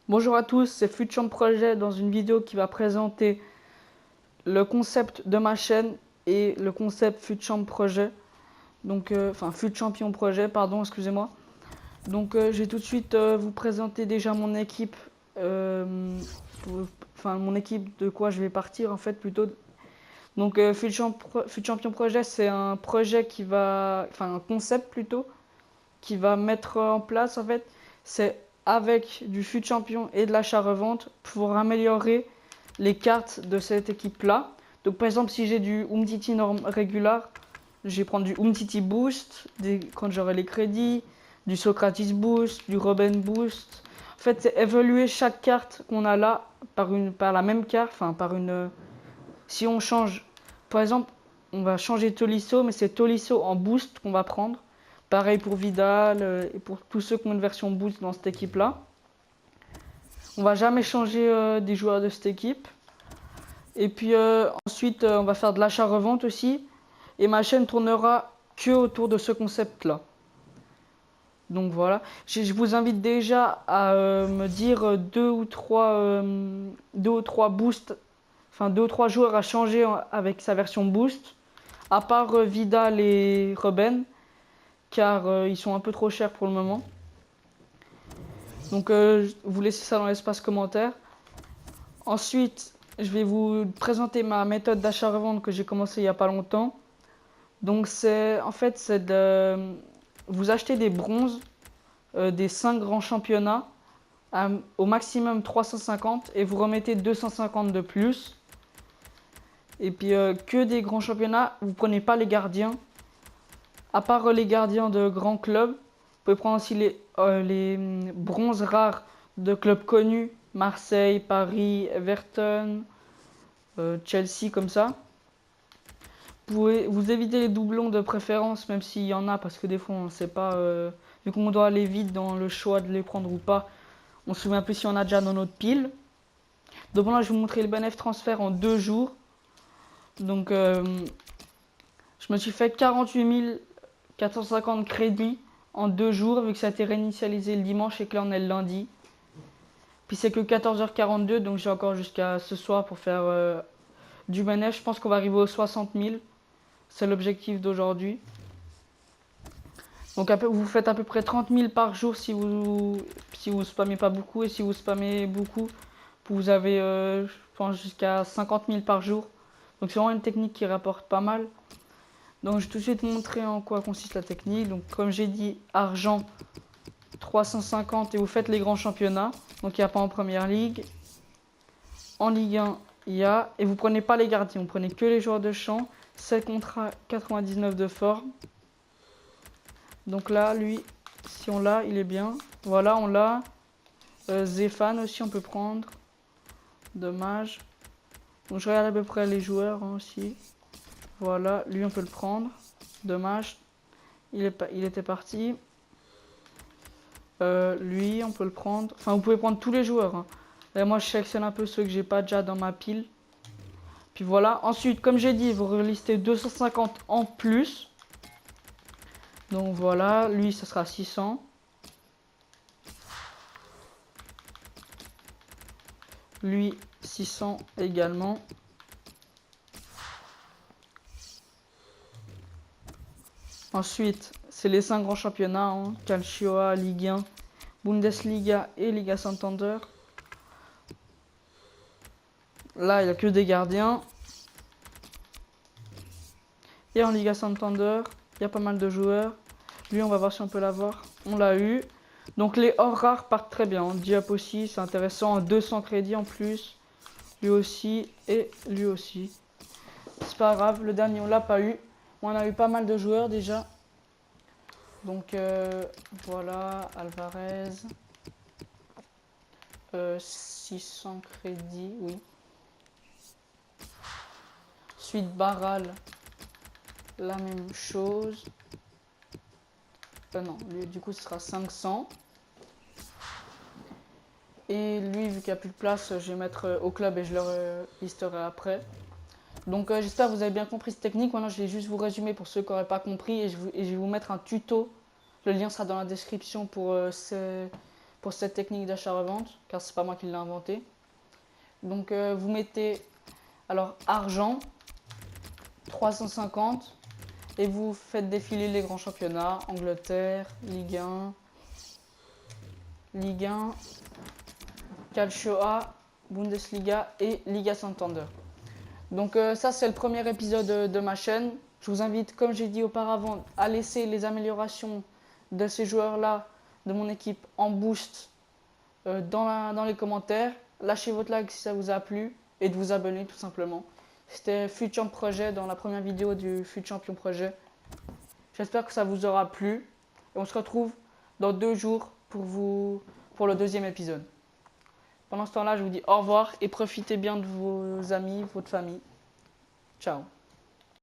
Bonjour à tous, c'est Futchamp Projet dans une vidéo qui va présenter le concept de ma chaîne et le concept Futchamp Projet. Donc, enfin, Fut Champion Projet, pardon, excusez-moi. Donc, je vais tout de suite vous présenter déjà mon équipe. euh, Enfin, mon équipe de quoi je vais partir en fait plutôt. Donc, Fut Champion Projet, c'est un projet qui va. Enfin, un concept plutôt qui va mettre en place en fait, c'est avec du fut champion et de l'achat-revente pour améliorer les cartes de cette équipe-là. Donc par exemple, si j'ai du Umtiti norme régular, je vais prendre du Umtiti Boost quand j'aurai les crédits, du Socrates Boost, du Robin Boost. En fait, c'est évoluer chaque carte qu'on a là par la même carte, enfin par une. Si on change, par exemple, on va changer Tolisso, mais c'est Tolisso en boost qu'on va prendre. Pareil pour Vidal et pour tous ceux qui ont une version boost dans cette équipe-là. On va jamais changer des joueurs de cette équipe. Et puis ensuite, on va faire de l'achat-revente aussi. Et ma chaîne tournera que autour de ce concept-là. Donc voilà. Je vous invite déjà à me dire deux ou trois boosts, enfin deux ou trois joueurs à changer avec sa version boost. À part Vidal et Robben, car ils sont un peu trop chers pour le moment. Donc vous laissez ça dans l'espace commentaire. Ensuite, je vais vous présenter ma méthode d'achat-revente que j'ai commencé il n'y a pas longtemps. Donc c'est de vous acheter des bronzes des 5 grands championnats au maximum 350 et vous remettez 250 de plus. Et puis que des grands championnats, vous prenez pas les gardiens. À part les gardiens de grands clubs, vous pouvez prendre aussi les bronzes rares de clubs connus, Marseille, Paris, Everton, Chelsea, comme ça. Vous pouvez vous éviter les doublons de préférence, même s'il y en a, parce que des fois on ne sait pas, vu qu'on doit aller vite dans le choix de les prendre ou pas, on se souvient plus si on a déjà dans notre pile. Donc là, je vais vous montrer le BNF transfert en 2 jours. Donc, je me suis fait 48 450 crédits en 2 jours, vu que ça a été réinitialisé le dimanche et que là on est le lundi. Puis c'est que 14h42, donc j'ai encore jusqu'à ce soir pour faire du BNF. Je pense qu'on va arriver aux 60 000. C'est l'objectif d'aujourd'hui. Donc vous faites à peu près 30 000 par jour si vous spammez pas beaucoup. Et si vous spammez beaucoup, vous avez je pense jusqu'à 50 000 par jour. Donc c'est vraiment une technique qui rapporte pas mal. Donc je vais tout de suite montrer en quoi consiste la technique. Donc comme j'ai dit, argent 350 et vous faites les grands championnats. Donc il n'y a pas en première ligue. En Ligue 1, il y a. Et vous prenez pas les gardiens, vous prenez que les joueurs de champ. 7 contrats 99 de forme. Donc là, lui, si on l'a, il est bien. Voilà, on l'a. Zéphane aussi, on peut prendre. Dommage. Donc je regarde à peu près les joueurs aussi. Voilà, lui, on peut le prendre. Dommage. Il était parti. Lui, on peut le prendre. Enfin, vous pouvez prendre tous les joueurs. Hein. Et moi, je sélectionne un peu ceux que j'ai pas déjà dans ma pile. Puis voilà. Ensuite, comme j'ai dit, vous relistez 250 en plus. Donc voilà, lui, ça sera 600. Lui, 600 également. Ensuite, c'est les 5 grands championnats, hein. Calcio A, Ligue 1, Bundesliga et Liga Santander. Là, il n'y a que des gardiens. Et en Liga Santander, il y a pas mal de joueurs. Lui, on va voir si on peut l'avoir. On l'a eu. Donc les hors rares partent très bien. Diop aussi, c'est intéressant. 200 crédits en plus. Lui aussi et lui aussi. C'est pas grave, le dernier on l'a pas eu. On a eu pas mal de joueurs déjà. Donc voilà, Alvarez. 600 crédits, oui. Ensuite Barral, la même chose. Non, lui du coup ce sera 500. Et lui, vu qu'il n'y a plus de place, je vais mettre au club et je le listerai après. Donc j'espère que vous avez bien compris cette technique. Maintenant je vais juste vous résumer pour ceux qui n'auraient pas compris et je vais vous mettre un tuto. Le lien sera dans la description pour pour cette technique d'achat-revente, car c'est pas moi qui l'ai inventé. Donc vous mettez alors argent 350 et vous faites défiler les grands championnats, Angleterre, Ligue 1, Calcio A, Bundesliga et Liga Santander. Donc ça c'est le premier épisode de ma chaîne. Je vous invite, comme j'ai dit auparavant, à laisser les améliorations de ces joueurs-là, de mon équipe, en boost dans les commentaires. Lâchez votre like si ça vous a plu et de vous abonner tout simplement. C'était FUT Projet dans la première vidéo du FUT Champion Projet. J'espère que ça vous aura plu et on se retrouve dans 2 jours pour le deuxième épisode. Pendant ce temps-là, je vous dis au revoir et profitez bien de vos amis, votre famille. Ciao.